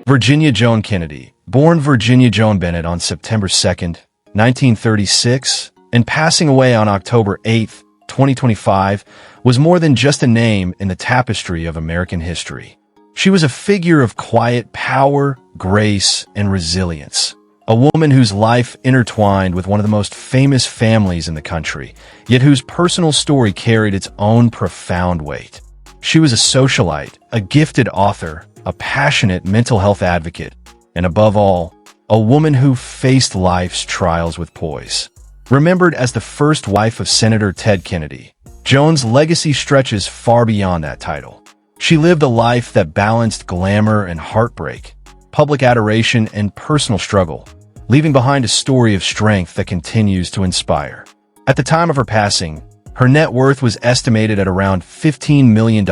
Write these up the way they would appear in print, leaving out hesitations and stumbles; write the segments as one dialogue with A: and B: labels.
A: Virginia Joan Kennedy, born Virginia Joan Bennett on September 2nd, 1936, and passing away on October 8th, 2025, was more than just a name in the tapestry of American history. She was a figure of quiet power, grace, and resilience. A woman whose life intertwined with one of the most famous families in the country, yet whose personal story carried its own profound weight. She was a socialite, a gifted author, a passionate mental health advocate, and above all, a woman who faced life's trials with poise. Remembered as the first wife of Senator Ted Kennedy, Joan's legacy stretches far beyond that title. She lived a life that balanced glamour and heartbreak, public adoration and personal struggle, leaving behind a story of strength that continues to inspire. At the time of her passing, her net worth was estimated at around $15 million,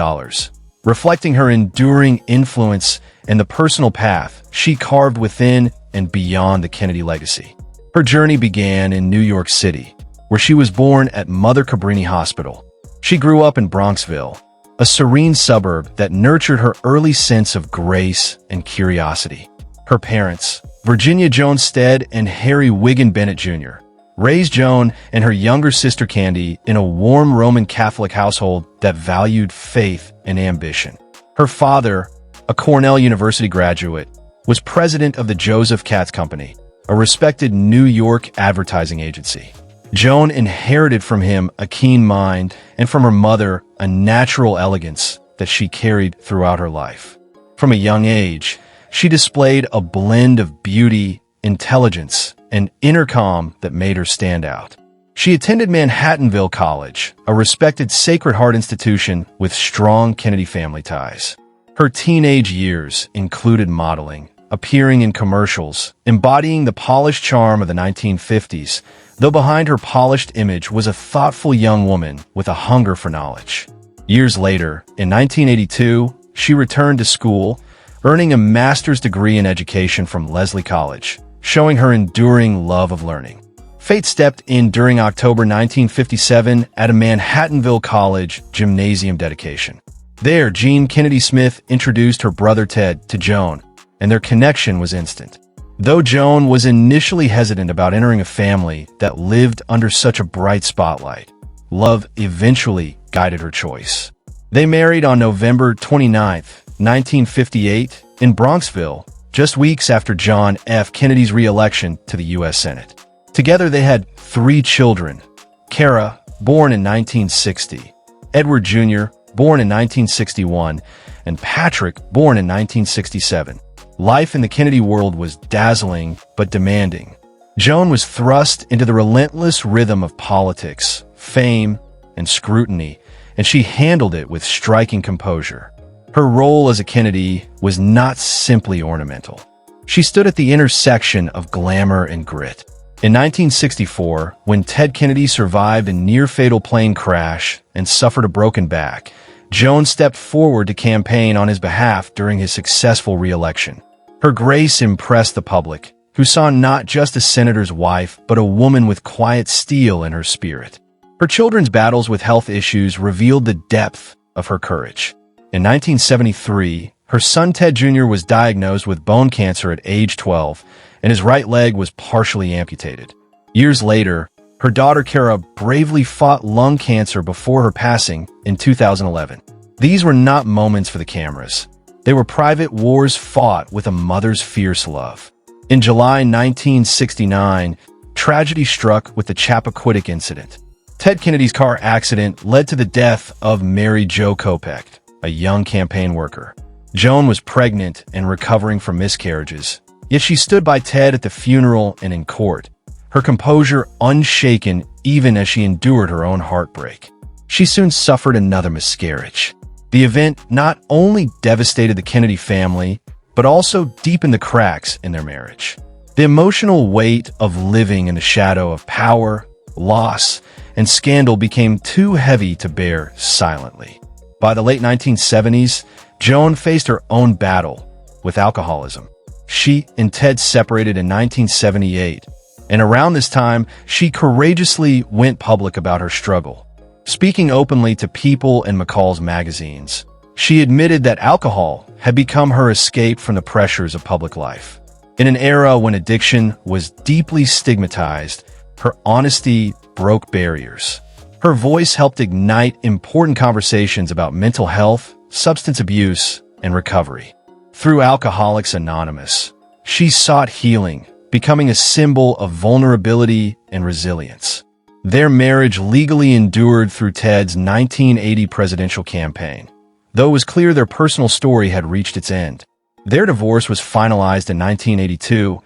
A: reflecting her enduring influence and the personal path she carved within and beyond the Kennedy legacy. Her journey began in New York City, where she was born at Mother Cabrini Hospital. She grew up in Bronxville, a serene suburb that nurtured her early sense of grace and curiosity. Her parents, Virginia Joan Stead and Harry Wiggin Bennett Jr., raised Joan and her younger sister Candy in a warm Roman Catholic household that valued faith and ambition. Her father, a Cornell University graduate, was president of the Joseph Katz Company, a respected New York advertising agency. Joan inherited from him a keen mind and from her mother a natural elegance that she carried throughout her life. From a young age, she displayed a blend of beauty, intelligence, and inner calm that made her stand out. She attended Manhattanville College, a respected Sacred Heart institution with strong Kennedy family ties. Her teenage years included modeling, appearing in commercials, embodying the polished charm of the 1950s, though behind her polished image was a thoughtful young woman with a hunger for knowledge. Years later, in 1982, she returned to school, earning a master's degree in education from Lesley College, showing her enduring love of learning. Fate stepped in during October 1957 at a Manhattanville College gymnasium dedication. There, Jean Kennedy Smith introduced her brother Ted to Joan, and their connection was instant. Though Joan was initially hesitant about entering a family that lived under such a bright spotlight, love eventually guided her choice. They married on November 29, 1958, in Bronxville, just weeks after John F. Kennedy's re-election to the U.S. Senate. Together they had 3 children: Kara, born in 1960, Edward Jr., born in 1961, and Patrick, born in 1967. Life in the Kennedy world was dazzling but demanding. Joan was thrust into the relentless rhythm of politics, fame, and scrutiny, and she handled it with striking composure. Her role as a Kennedy was not simply ornamental. She stood at the intersection of glamour and grit. In 1964, when Ted Kennedy survived a near-fatal plane crash and suffered a broken back, Joan stepped forward to campaign on his behalf during his successful re-election. Her grace impressed the public, who saw not just a senator's wife, but a woman with quiet steel in her spirit. Her children's battles with health issues revealed the depth of her courage. In 1973, her son Ted Jr. was diagnosed with bone cancer at age 12, and his right leg was partially amputated. Years later, her daughter Kara bravely fought lung cancer before her passing in 2011. These were not moments for the cameras. They were private wars fought with a mother's fierce love. In July 1969, tragedy struck with the Chappaquiddick incident. Ted Kennedy's car accident led to the death of Mary Jo Kopech, a young campaign worker. Joan was pregnant and recovering from miscarriages, yet she stood by Ted at the funeral and in court, her composure unshaken even as she endured her own heartbreak. She soon suffered another miscarriage. The event not only devastated the Kennedy family, but also deepened the cracks in their marriage. The emotional weight of living in the shadow of power, loss, and scandal became too heavy to bear silently. By the late 1970s, Joan faced her own battle with alcoholism. She and Ted separated in 1978, and around this time, she courageously went public about her struggle. Speaking openly to People and McCall's magazines, She admitted that alcohol had become her escape from the pressures of public life. In an era when addiction was deeply stigmatized, her honesty broke barriers. Her voice helped ignite important conversations about mental health, substance abuse, and recovery. Through Alcoholics Anonymous, she sought healing, becoming a symbol of vulnerability and resilience. Their marriage legally endured through Ted's 1980 presidential campaign, though it was clear their personal story had reached its end. Their divorce was finalized in 1982,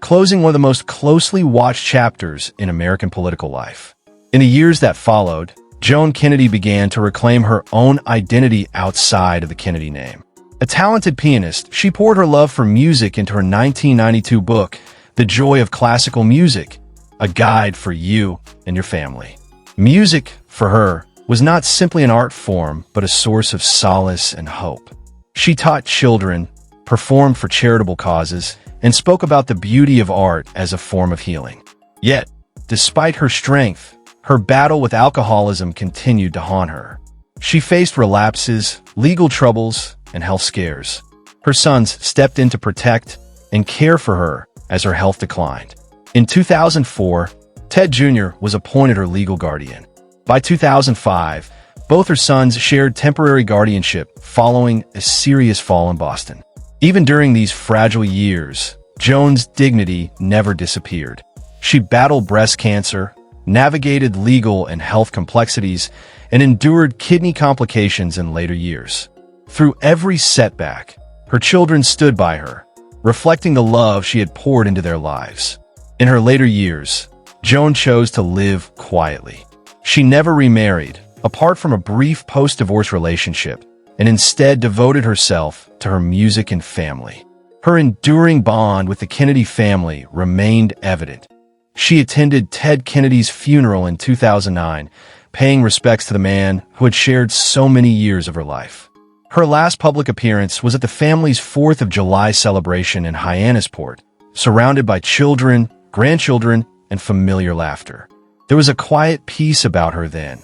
A: closing one of the most closely watched chapters in American political life. In the years that followed, Joan Kennedy began to reclaim her own identity outside of the Kennedy name. A talented pianist, she poured her love for music into her 1992 book, The Joy of Classical Music, a guide for you and your family. Music, for her, was not simply an art form, but a source of solace and hope. She taught children, performed for charitable causes, and spoke about the beauty of art as a form of healing. Yet, despite her strength, her battle with alcoholism continued to haunt her. She faced relapses, legal troubles, and health scares. Her sons stepped in to protect and care for her as her health declined. In 2004, Ted Jr. was appointed her legal guardian. By 2005, both her sons shared temporary guardianship following a serious fall in Boston. Even during these fragile years, Joan's dignity never disappeared. She battled breast cancer, navigated legal and health complexities, and endured kidney complications in later years. Through every setback, her children stood by her, reflecting the love she had poured into their lives. In her later years, Joan chose to live quietly. She never remarried, apart from a brief post-divorce relationship, and instead devoted herself to her music and family. Her enduring bond with the Kennedy family remained evident. She attended Ted Kennedy's funeral in 2009, paying respects to the man who had shared so many years of her life. Her last public appearance was at the family's 4th of July celebration in Hyannisport, surrounded by children, grandchildren, and familiar laughter. There was a quiet peace about her then,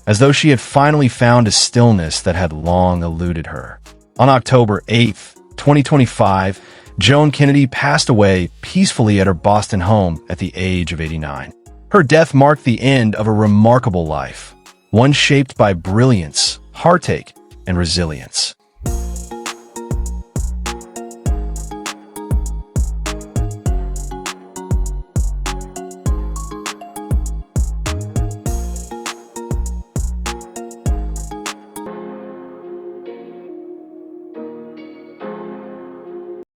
A: as though she had finally found a stillness that had long eluded her. On October 8, 2025, Joan Kennedy passed away peacefully at her Boston home at the age of 89. Her death marked the end of a remarkable life, one shaped by brilliance, heartache, and resilience.